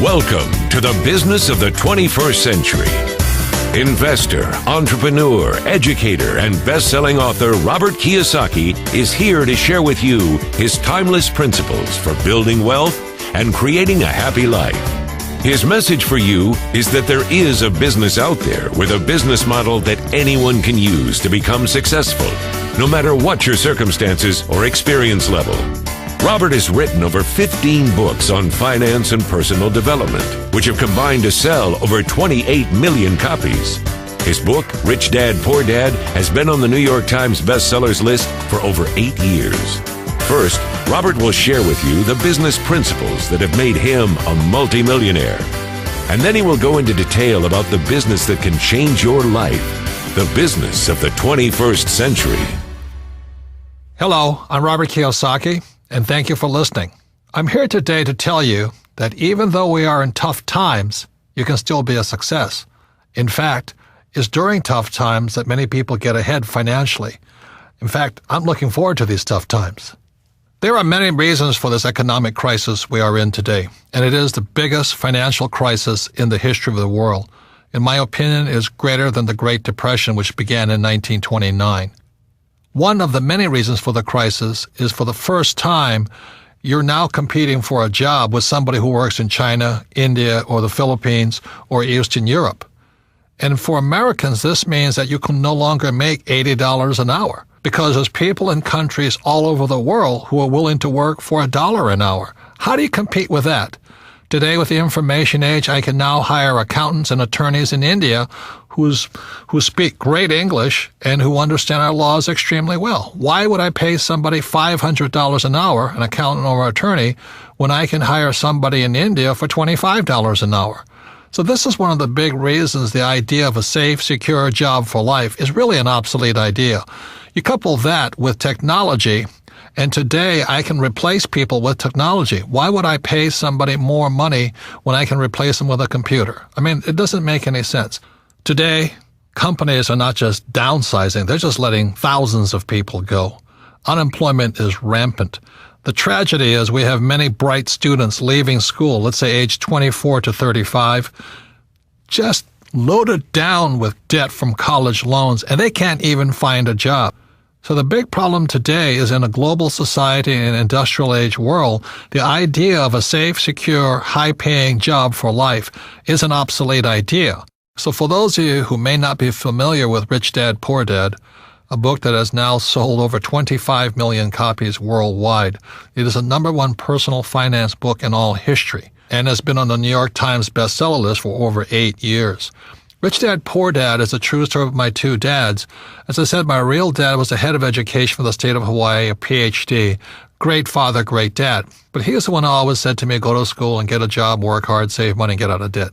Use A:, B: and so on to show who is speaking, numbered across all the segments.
A: Welcome to the business of the 21st century. Investor, entrepreneur, educator, and best-selling author Robert Kiyosaki is here to share with you his timeless principles for building wealth and creating a happy life. His message for you is that there is a business out there with a business model that anyone can use to become successful, no matter what your circumstances or experience level. Robert has written over 15 books on finance and personal development, which have combined to sell over 28 million copies. His book, Rich Dad, Poor Dad, has been on the New York Times bestsellers list for over 8 years. First, Robert will share with you the business principles that have made him a multimillionaire. And then he will go into detail about the business that can change your life, the business of the 21st century.
B: Hello, I'm Robert Kiyosaki, and thank you for listening. I'm here today to tell you that even though we are in tough times, you can still be a success. In fact, it's during tough times that many people get ahead financially. In fact, I'm looking forward to these tough times. There are many reasons for this economic crisis we are in today, and it is the biggest financial crisis in the history of the world. In my opinion, it is greater than the Great Depression, which began in 1929. One of the many reasons for the crisis is for the first time, you're now competing for a job with somebody who works in China, India, or the Philippines, or Eastern Europe. And for Americans, this means that you can no longer make $80 an hour because there's people in countries all over the world who are willing to work for $1 an hour. How do you compete with that? Today, with the information age, I can now hire accountants and attorneys in India who speak great English and who understand our laws extremely well. Why would I pay somebody $500 an hour, an accountant or attorney, when I can hire somebody in India for $25 an hour? So this is one of the big reasons the idea of a safe, secure job for life is really an obsolete idea. You couple that with technology, and today I can replace people with technology. Why would I pay somebody more money when I can replace them with a computer? I mean, it doesn't make any sense. Today, companies are not just downsizing, they're just letting thousands of people go. Unemployment is rampant. The tragedy is we have many bright students leaving school, let's say age 24 to 35, just loaded down with debt from college loans, and they can't even find a job. So the big problem today is in a global society and industrial age world, the idea of a safe, secure, high-paying job for life is an obsolete idea. So for those of you who may not be familiar with Rich Dad, Poor Dad, a book that has now sold over 25 million copies worldwide, it is the #1 personal finance book in all history and has been on the New York Times bestseller list for over 8 years. Rich Dad, Poor Dad is a true story of my two dads. As I said, my real dad was the head of education for the state of Hawaii, a PhD. Great father, great dad. But he was the one who always said to me, go to school and get a job, work hard, save money, and get out of debt.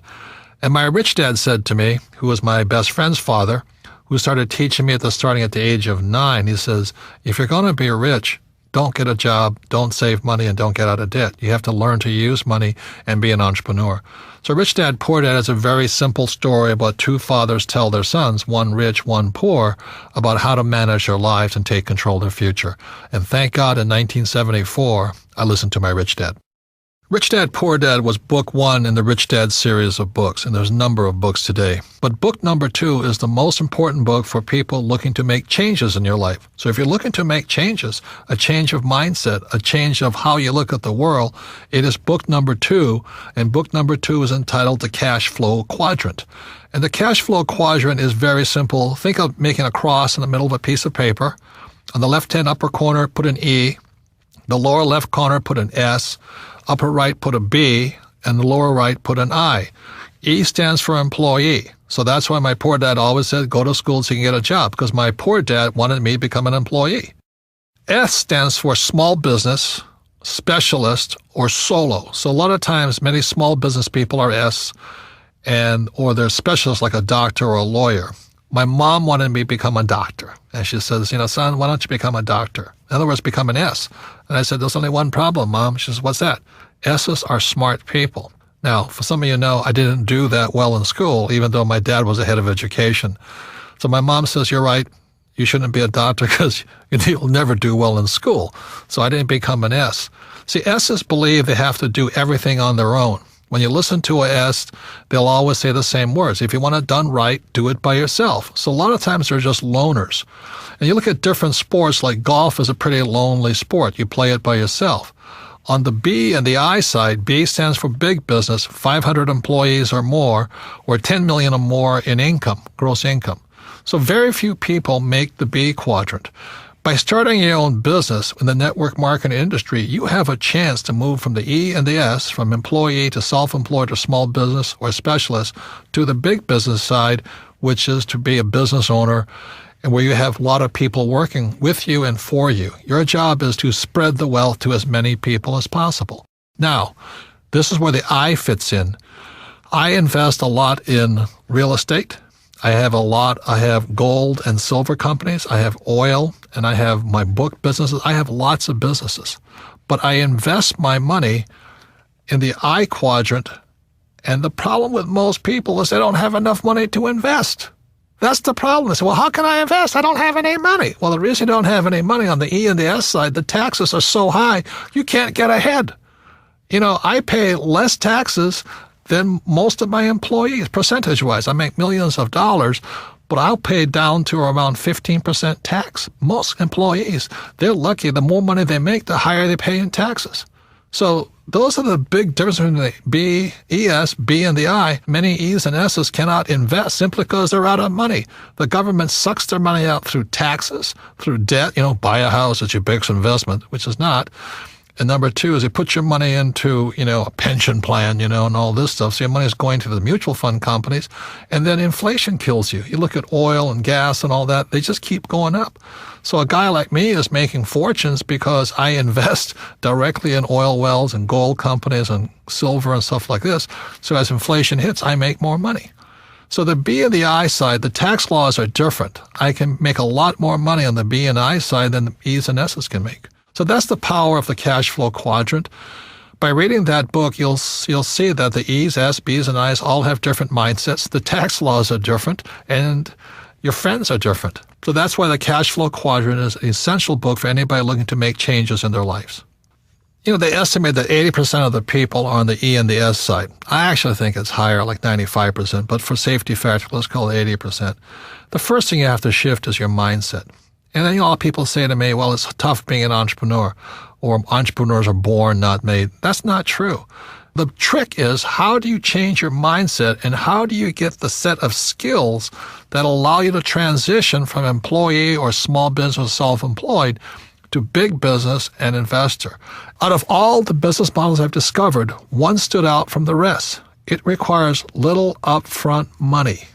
B: And my rich dad said to me, who was my best friend's father, who started teaching me starting at the age of 9, he says, if you're going to be rich, don't get a job, don't save money, and don't get out of debt. You have to learn to use money and be an entrepreneur. So Rich Dad, Poor Dad is a very simple story about two fathers tell their sons, one rich, one poor, about how to manage their lives and take control of their future. And thank God in 1974, I listened to my Rich Dad. Rich Dad, Poor Dad was book 1 in the Rich Dad series of books, and there's a number of books today. But book number 2 is the most important book for people looking to make changes in your life. So if you're looking to make changes, a change of mindset, a change of how you look at the world, it is book number 2, and book number 2 is entitled The Cash Flow Quadrant. And the cash flow quadrant is very simple. Think of making a cross in the middle of a piece of paper. On the left-hand upper corner, put an E. The lower left corner, put an S. Upper right, put a B, and the lower right, put an I. E stands for employee. So that's why my poor dad always said, go to school so you can get a job, because my poor dad wanted me to become an employee. S stands for small business, specialist, or solo. So a lot of times, many small business people are S, or they're specialists like a doctor or a lawyer. My mom wanted me to become a doctor. And she says, son, why don't you become a doctor? In other words, become an S. And I said, there's only one problem, Mom. She says, what's that? S's are smart people. Now, for some of you know, I didn't do that well in school, even though my dad was the head of education. So my mom says, you're right. You shouldn't be a doctor because you'll never do well in school. So I didn't become an S. See, S's believe they have to do everything on their own. When you listen to a S, they'll always say the same words. If you want it done right, do it by yourself. So a lot of times they're just loners. And you look at different sports, like golf is a pretty lonely sport. You play it by yourself. On the B and the I side, B stands for big business, 500 employees or more, or 10 million or more in income, gross income. So very few people make the B quadrant. By starting your own business in the network marketing industry, you have a chance to move from the E and the S, from employee to self-employed or small business or specialist, to the big business side, which is to be a business owner, and where you have a lot of people working with you and for you. Your job is to spread the wealth to as many people as possible. Now, this is where the I fits in. I invest a lot in real estate. I have gold and silver companies. I have oil, and I have my book businesses. I have lots of businesses. But I invest my money in the I quadrant, and the problem with most people is they don't have enough money to invest. That's the problem. They say, well, how can I invest? I don't have any money. Well, the reason you don't have any money on the E and the S side, the taxes are so high, you can't get ahead. I pay less taxes than most of my employees, percentage-wise. I make millions of dollars, but I'll pay down to around 15% tax. Most employees, they're lucky. The more money they make, the higher they pay in taxes. So those are the big differences between the B, ES, B, and the I. Many E's and S's cannot invest simply because they're out of money. The government sucks their money out through taxes, through debt. Buy a house, it's your biggest investment, which is not. And number two is they put your money into, a pension plan, and all this stuff. So your money is going to the mutual fund companies. And then inflation kills you. You look at oil and gas and all that, they just keep going up. So a guy like me is making fortunes because I invest directly in oil wells and gold companies and silver and stuff like this. So as inflation hits, I make more money. So the B and the I side, the tax laws are different. I can make a lot more money on the B and I side than the E's and S's can make. So that's the power of the cash flow quadrant. By reading that book, you'll see that the E's, S, B's, and I's all have different mindsets. The tax laws are different, and your friends are different. So that's why the cash flow quadrant is an essential book for anybody looking to make changes in their lives. They estimate that 80% of the people are on the E and the S side. I actually think it's higher, like 95%, but for safety factor, let's call it 80%. The first thing you have to shift is your mindset. And then a lot of people say to me, well, it's tough being an entrepreneur, or entrepreneurs are born, not made. That's not true. The trick is, how do you change your mindset, and how do you get the set of skills that allow you to transition from employee or small business self-employed to big business and investor? Out of all the business models I've discovered, one stood out from the rest. It requires little upfront money,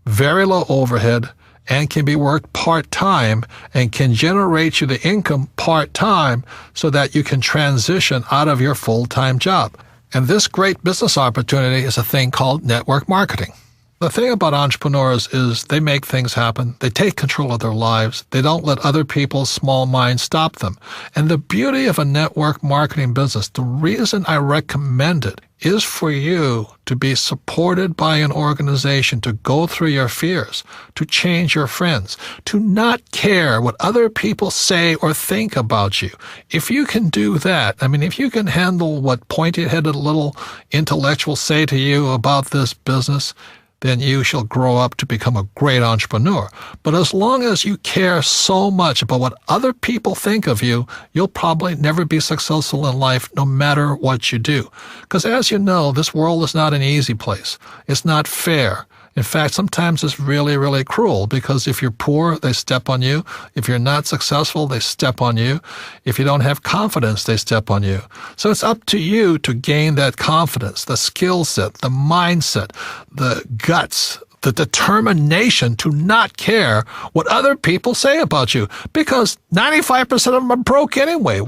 B: very low overhead, and can be worked part-time and can generate you the income part-time so that you can transition out of your full-time job. And this great business opportunity is a thing called network marketing. The thing about entrepreneurs is they make things happen. They take control of their lives. They don't let other people's small minds stop them. And the beauty of a network marketing business, the reason I recommend it, is for you to be supported by an organization, to go through your fears, to change your friends, to not care what other people say or think about you. If you can do that, if you can handle what pointy-headed little intellectuals say to you about this business, then you shall grow up to become a great entrepreneur. But as long as you care so much about what other people think of you, you'll probably never be successful in life no matter what you do. Because as you know, this world is not an easy place. It's not fair. In fact, sometimes it's really, really cruel, because if you're poor, they step on you. If you're not successful, they step on you. If you don't have confidence, they step on you. So it's up to you to gain that confidence, the skill set, the mindset, the guts, the determination to not care what other people say about you, because 95% of them are broke anyway.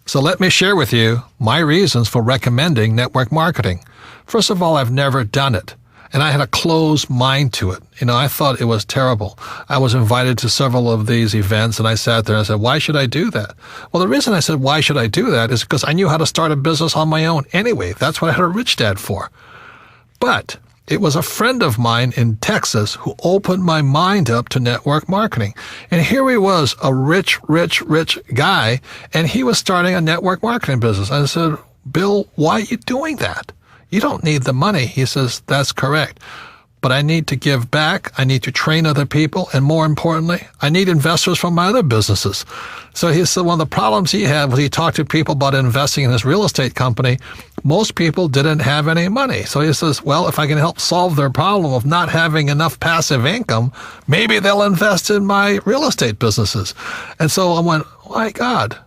B: So let me share with you my reasons for recommending network marketing. First of all, I've never done it. And I had a closed mind to it. I thought it was terrible. I was invited to several of these events, and I sat there and I said, why should I do that? Well, the reason I said, why should I do that, is because I knew how to start a business on my own anyway. That's what I had a rich dad for. But it was a friend of mine in Texas who opened my mind up to network marketing. And here he was, a rich guy, and he was starting a network marketing business. I said, Bill, why are you doing that? You don't need the money. He says, that's correct. But I need to give back. I need to train other people. And more importantly, I need investors from my other businesses. So he said one of the problems he had was he talked to people about investing in his real estate company. Most people didn't have any money. So he says, well, if I can help solve their problem of not having enough passive income, maybe they'll invest in my real estate businesses. And so I went, my God,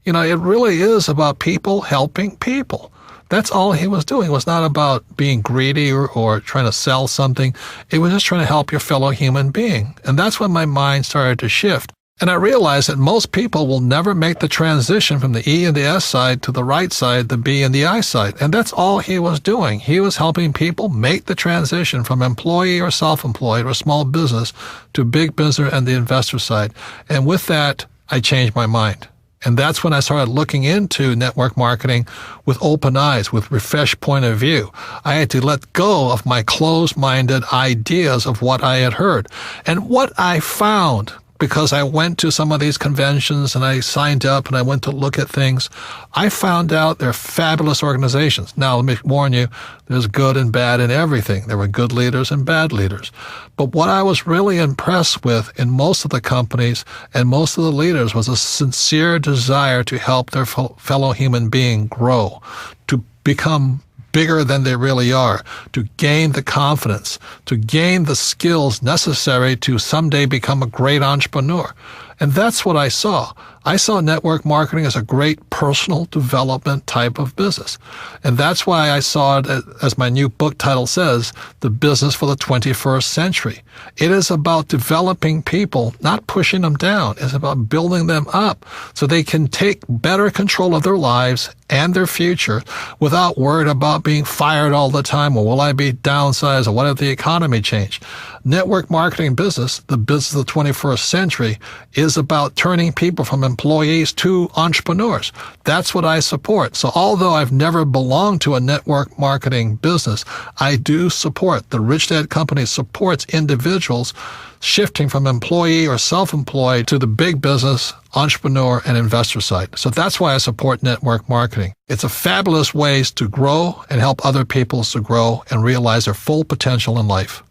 B: it really is about people helping people. That's all he was doing. It was not about being greedy or trying to sell something. It was just trying to help your fellow human being. And that's when my mind started to shift. And I realized that most people will never make the transition from the E and the S side to the right side, the B and the I side. And that's all he was doing. He was helping people make the transition from employee or self-employed or small business to big business and the investor side. And with that, I changed my mind. And that's when I started looking into network marketing with open eyes, with refreshed point of view. I had to let go of my closed-minded ideas of what I had heard. And what I found, because I went to some of these conventions and I signed up and I went to look at things, I found out they're fabulous organizations. Now, let me warn you, there's good and bad in everything. There were good leaders and bad leaders. But what I was really impressed with in most of the companies and most of the leaders was a sincere desire to help their fellow human being grow, to become bigger than they really are, to gain the confidence, to gain the skills necessary to someday become a great entrepreneur. And that's what I saw. I saw network marketing as a great personal development type of business. And that's why I saw it, as my new book title says, The Business for the 21st Century. It is about developing people, not pushing them down. It's about building them up so they can take better control of their lives and their future without worried about being fired all the time, or will I be downsized, or what if the economy changed? Network marketing business, the business of the 21st century, is about turning people from employees to entrepreneurs. That's what I support. So although I've never belonged to a network marketing business, I do support. The Rich Dad Company supports individuals shifting from employee or self-employed to the big business, entrepreneur, and investor side. So that's why I support network marketing. It's a fabulous way to grow and help other people to grow and realize their full potential in life.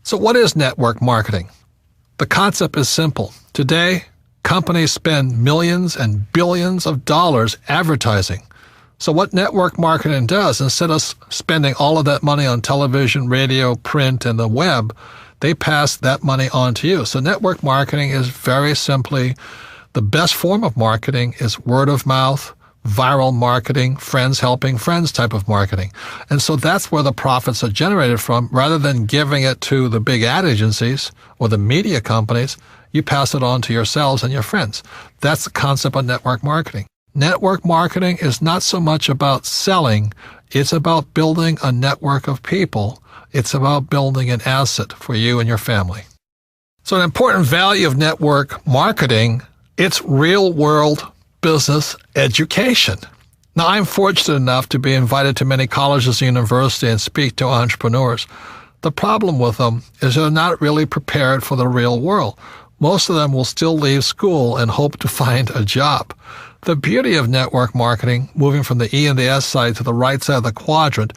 B: So what is network marketing? The concept is simple. Today, companies spend millions and billions of dollars advertising. So what network marketing does, instead of spending all of that money on television, radio, print, and the web, they pass that money on to you. So network marketing is very simply the best form of marketing is word of mouth, viral marketing, friends helping friends type of marketing. And so that's where the profits are generated from. Rather than giving it to the big ad agencies or the media companies, you pass it on to yourselves and your friends. That's the concept of network marketing. Network marketing is not so much about selling. It's about building a network of people. It's about building an asset for you and your family. So an important value of network marketing, it's real-world business education. Now, I'm fortunate enough to be invited to many colleges and universities and speak to entrepreneurs. The problem with them is they're not really prepared for the real world. Most of them will still leave school and hope to find a job. The beauty of network marketing, moving from the E and the S side to the right side of the quadrant,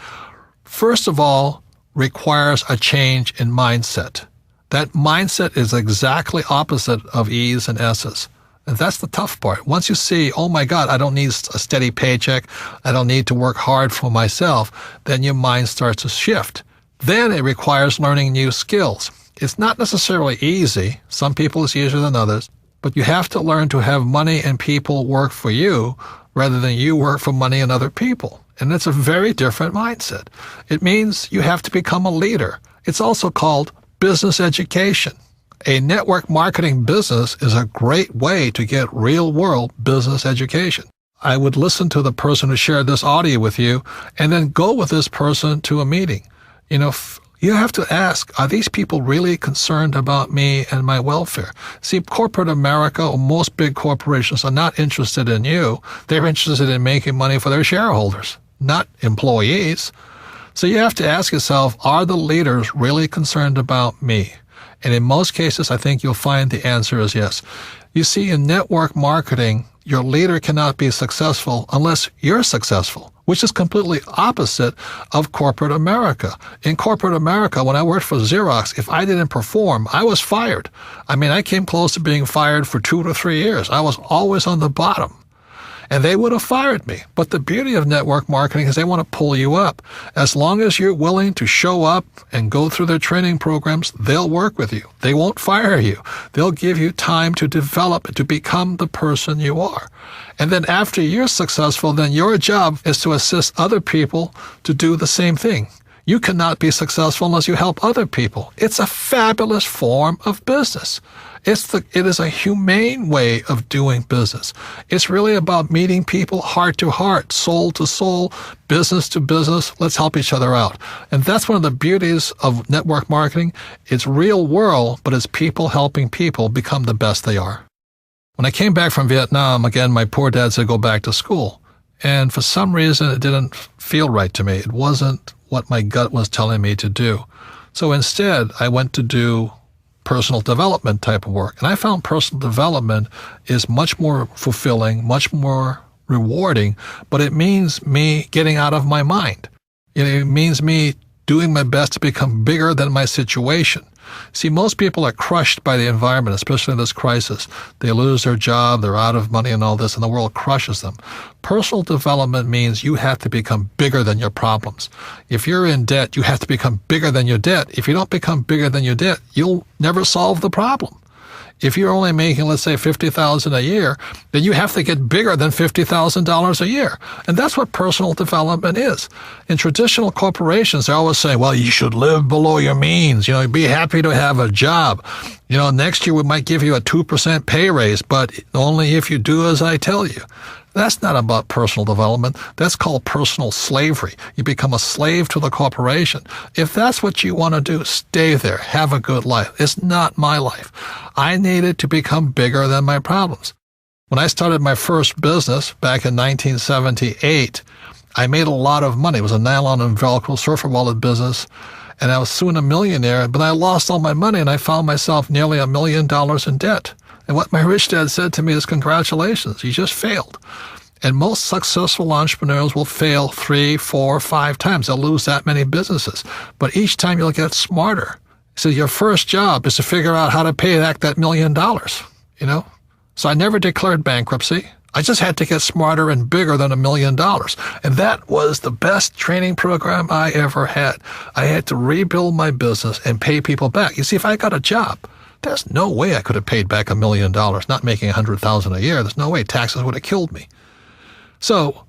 B: first of all, requires a change in mindset. That mindset is exactly opposite of E's and S's. And that's the tough part. Once you see, oh my God, I don't need a steady paycheck, I don't need to work hard for myself, then your mind starts to shift. Then it requires learning new skills. It's not necessarily easy. Some people it's easier than others. But you have to learn to have money and people work for you rather than you work for money and other people. And it's a very different mindset. It means you have to become a leader. It's also called business education. A network marketing business is a great way to get real-world business education. I would listen to the person who shared this audio with you and then go with this person to a meeting. You have to ask, are these people really concerned about me and my welfare? See, corporate America or most big corporations are not interested in you. They're interested in making money for their shareholders, not employees. So you have to ask yourself, are the leaders really concerned about me? And in most cases, I think you'll find the answer is yes. You see, in network marketing, your leader cannot be successful unless you're successful. which is completely opposite of corporate America. In corporate America, when I worked for Xerox, if I didn't perform, I was fired. I mean, I came close to being fired for 2 to 3 years. I was always on the bottom. And they would have fired me. But the beauty of network marketing is they want to pull you up. As long as you're willing to show up and go through their training programs, they'll work with you. They won't fire you. They'll give you time to develop, to become the person you are. And then after you're successful, then your job is to assist other people to do the same thing. You cannot be successful unless you help other people. It's a fabulous form of business. It is a humane way of doing business. It's really about meeting people heart to heart, soul to soul, business to business. Let's help each other out. And that's one of the beauties of network marketing. It's real world, but it's people helping people become the best they are. When I came back from Vietnam, again, my poor dad said go back to school. And for some reason, it didn't feel right to me. It wasn't what my gut was telling me to do. So instead, I went to do personal development type of work. And I found personal development is much more fulfilling, much more rewarding, but it means me getting out of my mind. It means me doing my best to become bigger than my situation. See, most people are crushed by the environment, especially in this crisis. They lose their job, they're out of money and all this, and the world crushes them. Personal development means you have to become bigger than your problems. If you're in debt, you have to become bigger than your debt. If you don't become bigger than your debt, you'll never solve the problem. If you're only making, let's say, $50,000 a year, then you have to get bigger than $50,000 a year. And that's what personal development is. In traditional corporations, they always say, well, you should live below your means. Be happy to have a job. Next year we might give you a 2% pay raise, but only if you do as I tell you. That's not about personal development. That's called personal slavery. You become a slave to the corporation. If that's what you want to do, stay there. Have a good life. It's not my life. I needed to become bigger than my problems. When I started my first business back in 1978, I made a lot of money. It was a nylon and Velcro surfer wallet business, and I was soon a millionaire, but I lost all my money, and I found myself nearly $1 million in debt. And what my rich dad said to me is, congratulations, you just failed. And most successful entrepreneurs will fail 3, 4, 5 times. They'll lose that many businesses. But each time you'll get smarter. So your first job is to figure out how to pay back that $1 million, So I never declared bankruptcy. I just had to get smarter and bigger than $1 million. And that was the best training program I ever had. I had to rebuild my business and pay people back. You see, if I got a job, there's no way I could have paid back $1 million, not making $100,000 a year. There's no way. Taxes would have killed me. So,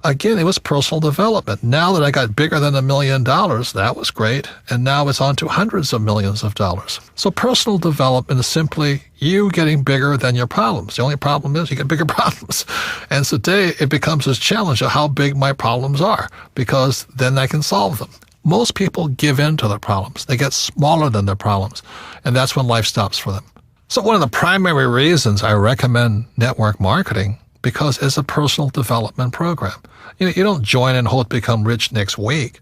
B: again, it was personal development. Now that I got bigger than $1 million, that was great. And now it's on to hundreds of millions of dollars. So personal development is simply you getting bigger than your problems. The only problem is you get bigger problems. And today it becomes this challenge of how big my problems are, because then I can solve them. Most people give in to their problems. They get smaller than their problems. And that's when life stops for them. So one of the primary reasons I recommend network marketing, because it's a personal development program. You don't join and hope to become rich next week.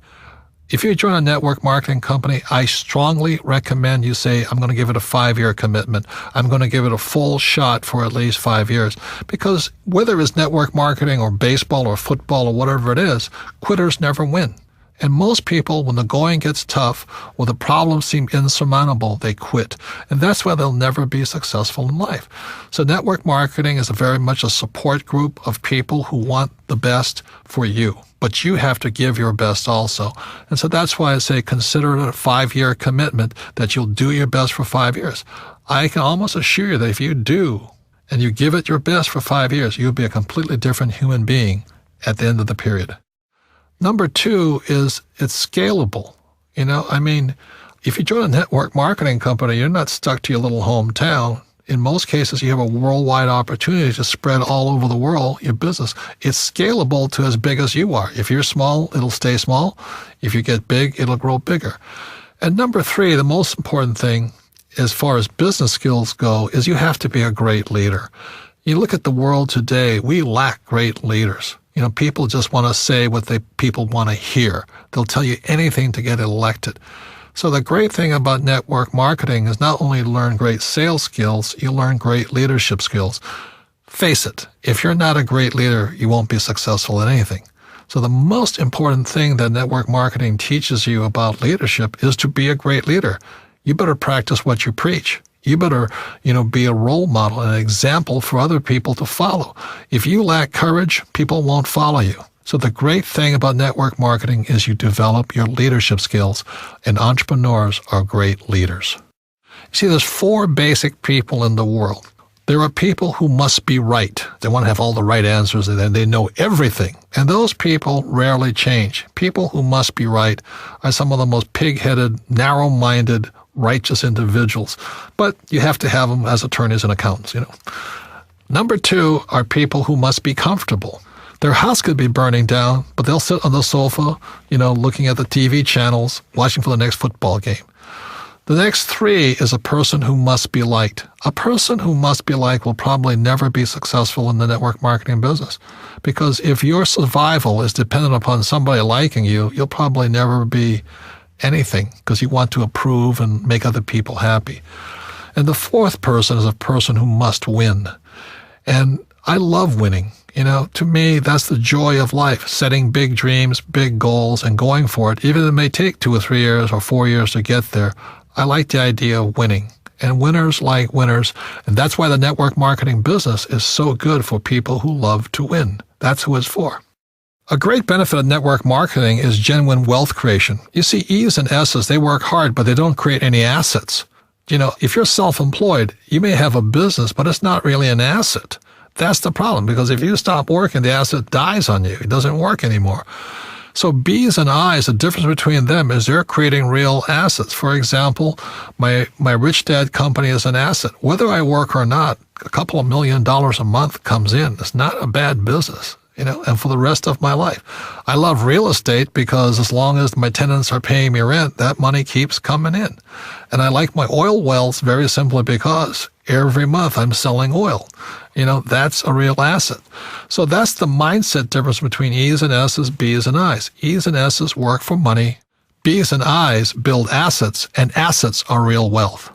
B: If you join a network marketing company, I strongly recommend you say, I'm going to give it a 5-year commitment. I'm going to give it a full shot for at least 5 years. Because whether it's network marketing or baseball or football or whatever it is, quitters never win. And most people, when the going gets tough or the problems seem insurmountable, they quit. And that's why they'll never be successful in life. So network marketing is very much a support group of people who want the best for you. But you have to give your best also. And so that's why I say consider it a 5-year commitment that you'll do your best for 5 years. I can almost assure you that if you do and you give it your best for 5 years, you'll be a completely different human being at the end of the period. Number 2 is it's scalable. If you join a network marketing company, you're not stuck to your little hometown. In most cases, you have a worldwide opportunity to spread all over the world your business. It's scalable to as big as you are. If you're small, it'll stay small. If you get big, it'll grow bigger. And number 3, the most important thing as far as business skills go is you have to be a great leader. You look at the world today, we lack great leaders. People just want to say what people want to hear. They'll tell you anything to get elected. So the great thing about network marketing is not only learn great sales skills, you learn great leadership skills. Face it, if you're not a great leader, you won't be successful in anything. So the most important thing that network marketing teaches you about leadership is to be a great leader. You better practice what you preach. You better, be a role model, an example for other people to follow. If you lack courage, people won't follow you. So the great thing about network marketing is you develop your leadership skills, and entrepreneurs are great leaders. You see, there's 4 basic people in the world. There are people who must be right. They want to have all the right answers, and they know everything. And those people rarely change. People who must be right are some of the most pig-headed, narrow-minded, righteous individuals. But you have to have them as attorneys and accountants, Number 2 are people who must be comfortable. Their house could be burning down, but they'll sit on the sofa, looking at the TV channels, watching for the next football game. The next 3 is a person who must be liked. A person who must be liked will probably never be successful in the network marketing business, because if your survival is dependent upon somebody liking you, you'll probably never be anything, because you want to approve and make other people happy. And the 4th person is a person who must win. And I love winning. To me, that's the joy of life, setting big dreams, big goals, and going for it. Even if it may take 2 or 3 years or 4 years to get there, I like the idea of winning. And winners like winners. And that's why the network marketing business is so good for people who love to win. That's who it's for. A great benefit of network marketing is genuine wealth creation. You see, E's and S's, they work hard, but they don't create any assets. If you're self-employed, you may have a business, but it's not really an asset. That's the problem, because if you stop working, the asset dies on you. It doesn't work anymore. So B's and I's, the difference between them is they're creating real assets. For example, my Rich Dad company is an asset. Whether I work or not, a couple of $1 million a month comes in. It's not a bad business, and for the rest of my life. I love real estate because as long as my tenants are paying me rent, that money keeps coming in. And I like my oil wells very simply because every month I'm selling oil. That's a real asset. So that's the mindset difference between E's and S's, B's and I's. E's and S's work for money. B's and I's build assets, and assets are real wealth.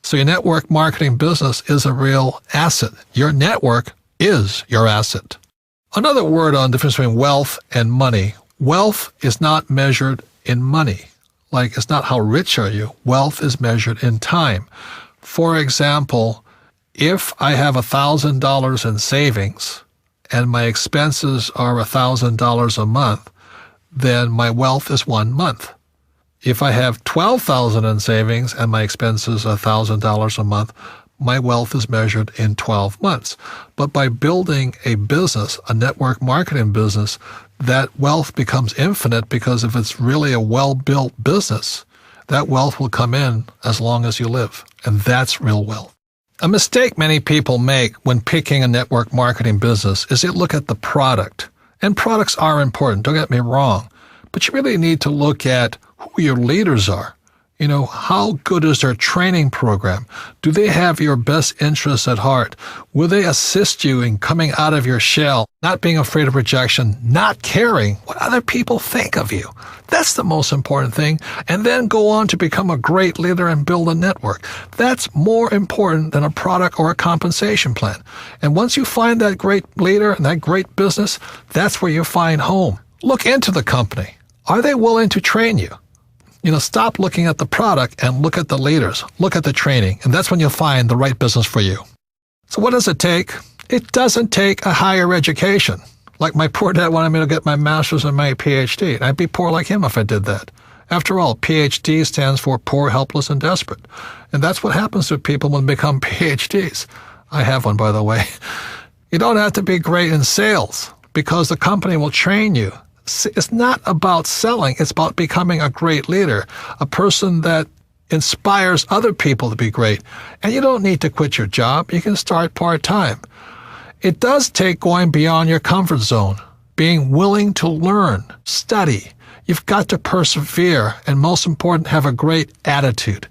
B: So your network marketing business is a real asset. Your network is your asset. Another word on the difference between wealth and money. Wealth is not measured in money. Like, it's not how rich are you. Wealth is measured in time. For example, if I have $1,000 in savings and my expenses are $1,000 a month, then my wealth is 1 month. If I have $12,000 in savings and my expenses are $1,000 a month, my wealth is measured in 12 months. But by building a business, a network marketing business, that wealth becomes infinite, because if it's really a well-built business, that wealth will come in as long as you live. And that's real wealth. A mistake many people make when picking a network marketing business is they look at the product. And products are important, don't get me wrong. But you really need to look at who your leaders are. How good is their training program? Do they have your best interests at heart? Will they assist you in coming out of your shell, not being afraid of rejection, not caring what other people think of you? That's the most important thing. And then go on to become a great leader and build a network. That's more important than a product or a compensation plan. And once you find that great leader and that great business, that's where you find home. Look into the company. Are they willing to train you? Stop looking at the product and look at the leaders. Look at the training, and that's when you'll find the right business for you. So what does it take? It doesn't take a higher education. Like my poor dad wanted me to get my master's and my PhD, and I'd be poor like him if I did that. After all, PhD stands for poor, helpless, and desperate. And that's what happens to people when they become PhDs. I have one, by the way. You don't have to be great in sales, because the company will train you. It's not about selling. It's about becoming a great leader, a person that inspires other people to be great. And you don't need to quit your job. You can start part-time. It does take going beyond your comfort zone, being willing to learn, study. You've got to persevere, and most important, have a great attitude.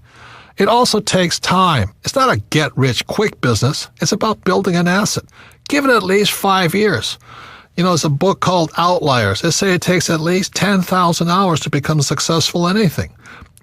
B: It also takes time. It's not a get-rich-quick business. It's about building an asset. Give it at least 5 years. There's a book called Outliers. They say it takes at least 10,000 hours to become successful in anything.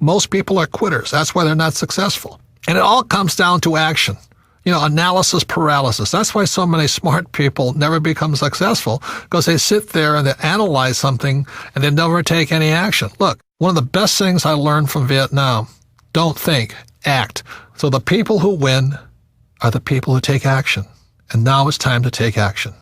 B: Most people are quitters. That's why they're not successful. And it all comes down to action. Analysis paralysis. That's why so many smart people never become successful, because they sit there and they analyze something and they never take any action. Look, one of the best things I learned from Vietnam, don't think, act. So the people who win are the people who take action. And now it's time to take action.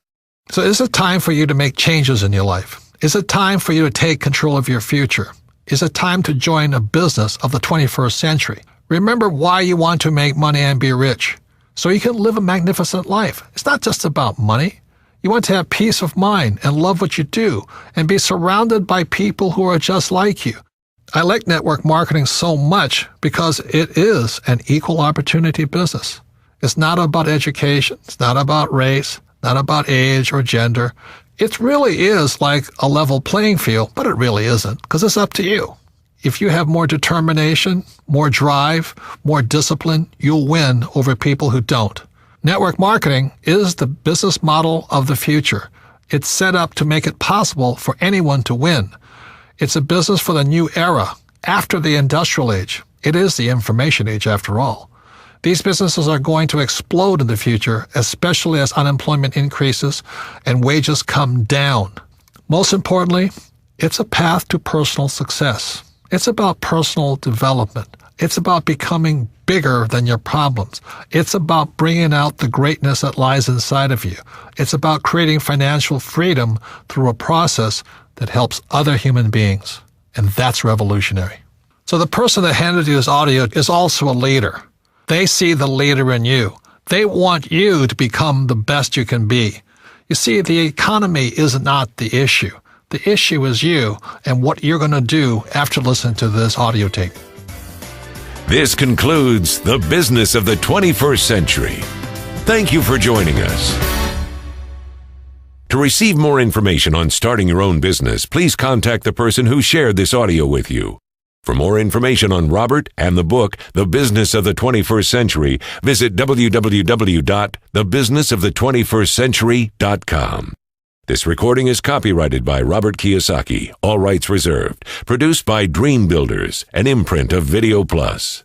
B: So is it time for you to make changes in your life? Is it time for you to take control of your future? Is it time to join a business of the 21st century? Remember why you want to make money and be rich, so you can live a magnificent life. It's not just about money. You want to have peace of mind and love what you do and be surrounded by people who are just like you. I like network marketing so much because it is an equal opportunity business. It's not about education. It's not about race, not about age or gender. It really is like a level playing field, but it really isn't, because it's up to you. If you have more determination, more drive, more discipline, you'll win over people who don't. Network marketing is the business model of the future. It's set up to make it possible for anyone to win. It's a business for the new era, after the industrial age. It is the information age, after all. These businesses are going to explode in the future, especially as unemployment increases and wages come down. Most importantly, it's a path to personal success. It's about personal development. It's about becoming bigger than your problems. It's about bringing out the greatness that lies inside of you. It's about creating financial freedom through a process that helps other human beings. And that's revolutionary. So the person that handed you this audio is also a leader. They see the leader in you. They want you to become the best you can be. You see, the economy is not the issue. The issue is you and what you're going to do after listening to this audio tape.
A: This concludes The Business of the 21st Century. Thank you for joining us. To receive more information on starting your own business, please contact the person who shared this audio with you. For more information on Robert and the book, The Business of the 21st Century, visit www.thebusinessofthe21stcentury.com. This recording is copyrighted by Robert Kiyosaki, all rights reserved. Produced by Dream Builders, an imprint of Video Plus.